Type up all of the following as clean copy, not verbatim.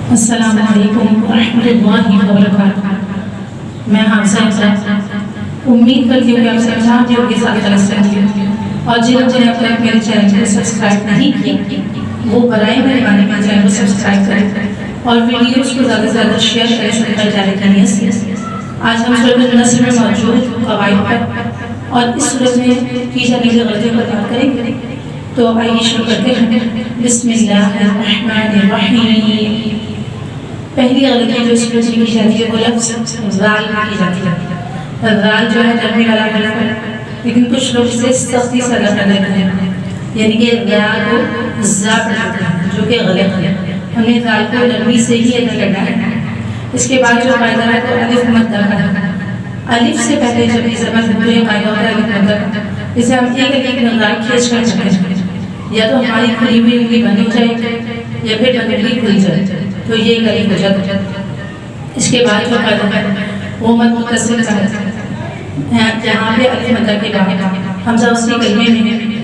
السلام علیکم ورحمۃ اللہ وبرکاتہ۔ میں حافظہ امید کرتی ہوں کہ آپ سب جو کے ساتھ اور جن لوگوں نے اب تک میرے چینل کو سبسکرائب نہیں کیا وہ برائے مہربانی میرے چینل کو سبسکرائب کریں اور ویڈیوز کو زیادہ سے زیادہ شیئر کریں صدقہ جاریہ کی نیت سے۔ آج ہم سورۃ النصر میں موجود فوائد پر اور اس سورۃ میں کی جانے والی غلطیوں پر بات کریں گے، تو آئیے شروع کرتے ہیں۔ بسم اللہ الرحمن الرحیم۔ پہلی غلطی جو اس میں کی جاتی ہے وہ لفظ ذال میں کی جاتی ہے۔ ذال جو ہے نرمی والا حرف ہے، لیکن کچھ لوگ اسے سختی سے ادا کر دیتے ہیں، یعنی کہ ذا کو زا پڑھتے ہیں، جو کہ غلط ہے۔ ہمیں ذال کو نرمی سے ہی ادا کرنا ہے۔ اس کے بعد جو قاعدہ ہے تو الف مدہ کا ہے۔ الف سے پہلے جب یہ زبر ہوتی ہے قاعدہ ہوتا ہے الف مدہ کا، جسے ہم ایک ایک مقدار کھینچ کر پڑھتے ہیں، یا تو ہماری کھلی ہوئی انگلی بند ہو جائے یا پھر بند انگلی کھل جائے، تو یہ ایک الف ہو جاتا ہے۔ اس کے بعد جو قاعدہ ہے وہ مد متصل کا ہے، جہاں پہ الف مدہ کے بعد حمزہ اسی کلمے میں ہے،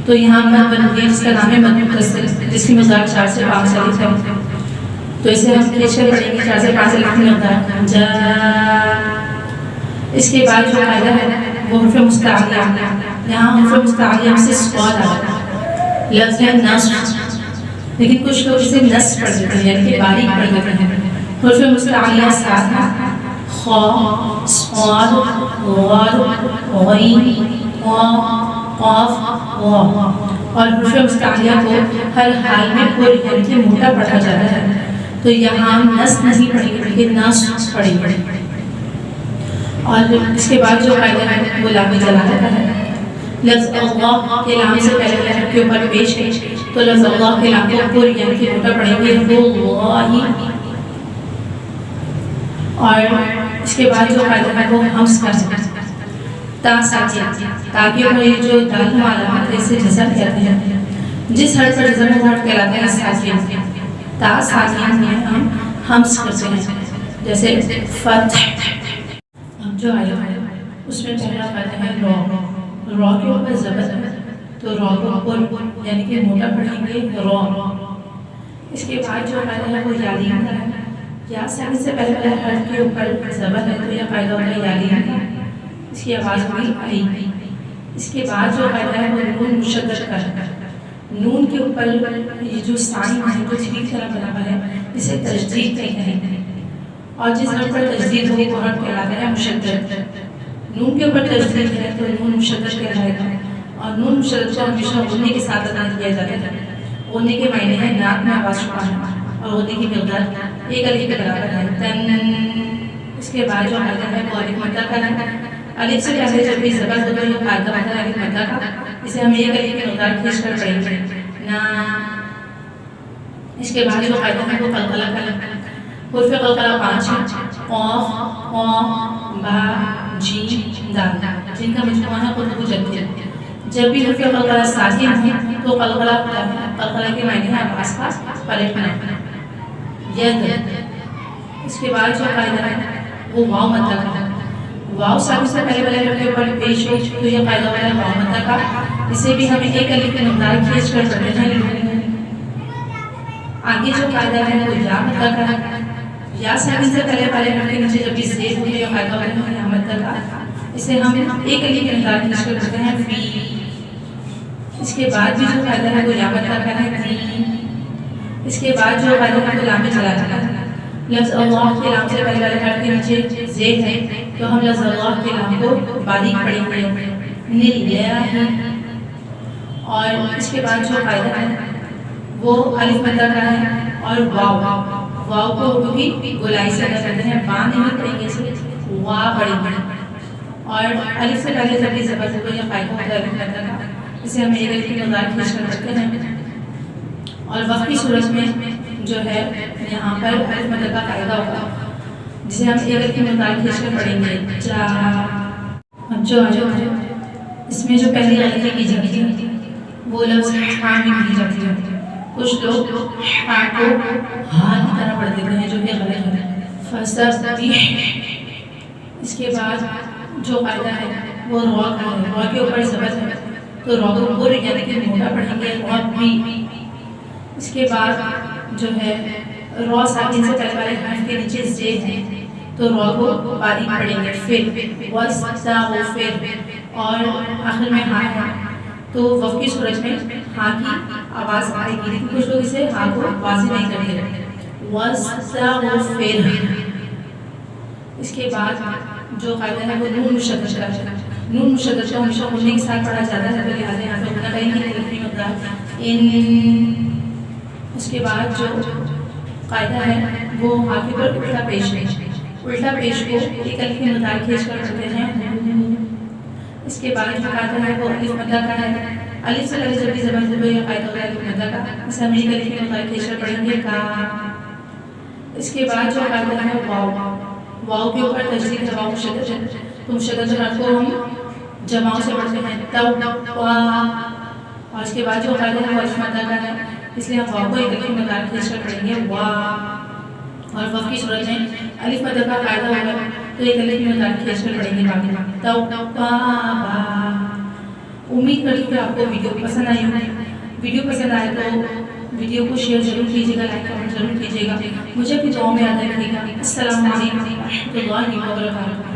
تو یہاں مد بن گئی، جس کا نام ہے مد متصل، جس کی مقدار 4 سے 5 الف ہے۔ تو اسے ہم کھینچ کر پڑھیں گے 4 سے 5 الف کی مقدار جا۔ اس کے بعد جو قاعدہ ہے وہ حرف مستعلیہ، یہاں حرف مستعلیہ سے صاد آ رہا ہے، لفظ ہے نصر، لیکن کچھ لوگ اسے نص پڑھ دیتے ہیں، یعنی کہ باریک پڑھ دیتے ہیں۔ حرف مستعلیہ 7 ہیں، خا، صاد، غاد، غین، قاف، واو، اور حرف مستعلیہ کو ہر حال میں پوری یعنی کہ موٹا پڑھا جاتا ہے، تو یہاں ہم نص نہیں پڑھیں گے بلکہ نص پڑھیں گے۔ اور اس کے بعد جو قاعدہ ہے وہ لام جلالہ کا ہے۔ لفظ اللہ کے لام سے پہلے حرف کے اوپر پیش ہے، تو لفظ اللہ کے لام کو پوری یعنی کہ موٹا پڑھیں گے اللہ۔ اور اس کے بعد جو قاعدہ ہے وہ حمز کا ہے، تا ساکن، تاکہ وہ یہ جو دال علامت ہے اسے جزم کہتے ہیں، جس حرف پر جزم وہ حرف کہلاتا ہے ساکن۔ تا ساکن میں ہم حمز کرتے ہیں، جیسے فتح۔ اب جو آیا ہے اس میں پہلا قاعدہ ہے را، را کے اوپر زبر ہے تو را کو پر یعنی کہ موٹا پڑھیں گے را۔ اس کے بعد جو قاعدہ ہے وہ یالین کا ہے، یا ساکن سے پہلے حرف کے اوپر زبر ہے تو یہ قاعدہ ہوتا ہے یالین کا، اس کی آواز ہوئی آئی۔ اس کے بعد جو قاعدہ ہے وہ نون مشدد کا ہے، نون کے اوپر یہ جو سائن ہے جو 3 کی طرح بنا ہوا ہے اسے تشدید کہتے ہیں، اور جس حرف پر تشدید ہوگی وہ حرف کہلاتا ہے مشدد۔ نون کے اوپر تشدید ہے تو نون مشدد کہلائے گا، اور نون مشدد کو ہمیشہ غنّے کے ساتھ ادا کیا جاتا ہے۔ غنّے کے معنی ہے ناک میں آواز چھپانا، اور غنّے کی مقدار ایک الف کے برابر ہے، تن۔ اس کے بعد جو قاعدہ ہے وہ الف مدہ کا ہے۔ الف سے پہلے جب بھی زبر ہو تو یہ قاعدہ ہوتا ہے الف مدہ کا، اسے ہم ایک الف کی مقدار کھینچ کر پڑھیں گے نا۔ اس کے بعد جو قاعدہ ہے وہ قلقلہ کا ہے۔ حروف قلقلہ 5 ہیں، قاف، قاف، با، جیم، دال، جن کا مجموعہ ہے قلقلہ جد۔ جب بھی حروف قلقلہ ساکن ہیں تو قلقلہ ہوتا ہے، قلقلہ کے معنی ہے آواز کا پلٹنا، ید۔ اس کے بعد جو قاعدہ ہے وہ واو مدہ کا ہے۔ واو ساکن سے پہلے والے حرف کے اوپر پیش ہو تو یہ قاعدہ ہوتا ہے واو مدہ کا، اسے بھی ہمیں ایک الف کی مقدار کھینچ کر پڑھتے ہیں۔ آگے جو قاعدہ ہے وہ یا مدہ کا ہے، یا ساکن سے پہلے والے حرف کے نیچے جب بھی زیر ہوتی ہے یہ قاعدہ ہوتا ہے یا مدہ کا، اسے ہم ایک الف کی مقدار کھینچ کر پڑھتے ہیں فی۔ اس کے بعد بھی جو قاعدہ ہے وہ یا مدہ کا ہے، فی۔ اس کے بعد جو قاعدہ ہے وہ لام جلالہ کا ہے۔ لفظ اللہ کے لام سے پہلے والے حرف کے نیچے زیر ہے تو ہم لفظ اللہ کے لام کو باریک پڑھیں گے نِلّہ۔ اور اس کے بعد جو قاعدہ ہے وہ الف مدہ کا ہے، اور واو، واو کو اردو بھی گولائی سے ادا کرتے ہیں، با نہیں پڑھیں گے اسے وا پڑھیں گے۔ اور الف سے پہلے جب بھی زبر ہو تو یہ قاعدہ ہوتا ہے الف مدہ کا، اسے ہم ایک الف کی مقدار کھینچ کر پڑھتے ہیں۔ اور وقت کی صورت میں جو ہے یہاں پر الف مدہ کا قاعدہ ہوگا، جسے ہم ایک الف کی مقدار کھینچ کر پڑھیں گے جا۔ اب جو ہے اس میں جو پہلی غلطی کی جاتی ہے وہ لفظ ہاں میں کی جاتی ہے۔ کچھ لوگ ہاں کو ہاں کی طرح پڑھ دیتے ہیں جو کہ غلط ہے، فسبح۔ اس کے بعد جو قاعدہ ہے وہ را کا ہے، را کے اوپر زبر ہے تو را کو پورے یعنی کہ موٹا پڑھیں گے ربی۔ اس کے بعد جو ہے را ساکن سے پہلے والے حرف کے نیچے زے ہے تو را کو باریک پڑھیں گے پھر واستغفر اور آخر میں ہاں ہے تو وف کی صورت میں ہاں کی آواز آئے گی لیکن کچھ لوگ اسے ہاں کو واضح نہیں کرتے واستغفر اس کے بعد جو قاعدہ ہے وہ نون مشدد کا ہے نون مشدد کا ہمیشہ غنّے کے ساتھ پڑھا جاتا ہے تو لہٰذا یہاں پہ غنّہ کہیں گے تلفی مقدار ان اس کے بعد جو قاعدہ ہے وہ ہاں کے پر الٹا پیش ہے الٹا پیش کو ایک الف کی مقدار کھینچ کر پڑھتے ہیں اس کے بعد جو قاعدہ ہے وہ الف مدہ کا ہے الف سے پہلے جب بھی زبان سے یہ قاعدہ ہوتا ہے الف مدہ کا اسے ہم ایک الف کی مقدار کھینچ کر پڑھیں گے کا اس کے بعد جو قاعدہ ہے واو واو کے اوپر تجدید ہے واو مشدد ہے تو مشدد حرف کو ہم جماؤں سے پڑھتے ہیں تو اور اس کے بعد جو قاعدہ ہے وہ الف مدہ کا ہے اس لیے ہم واو کو ایک الف کی مقدار کھینچ کر پڑھیں گے وا اور وف کی صورت میں الف مدہ کا قاعدہ ہوگا تو ایک الف کی مقدار کھینچ کر پڑھیں گے باقی توبہ امید کرتی ہوں کہ آپ کو ویڈیو پسند آئی ہوگی ویڈیو پسند آئے تو ویڈیو کو شیئر ضرور کیجیے گا لائک کمنٹ ضرور کیجیے گا مجھے اپنی دعاؤں میں یاد رکھیے گا السلام علیکم ورحمۃ اللہ وبرکاتہ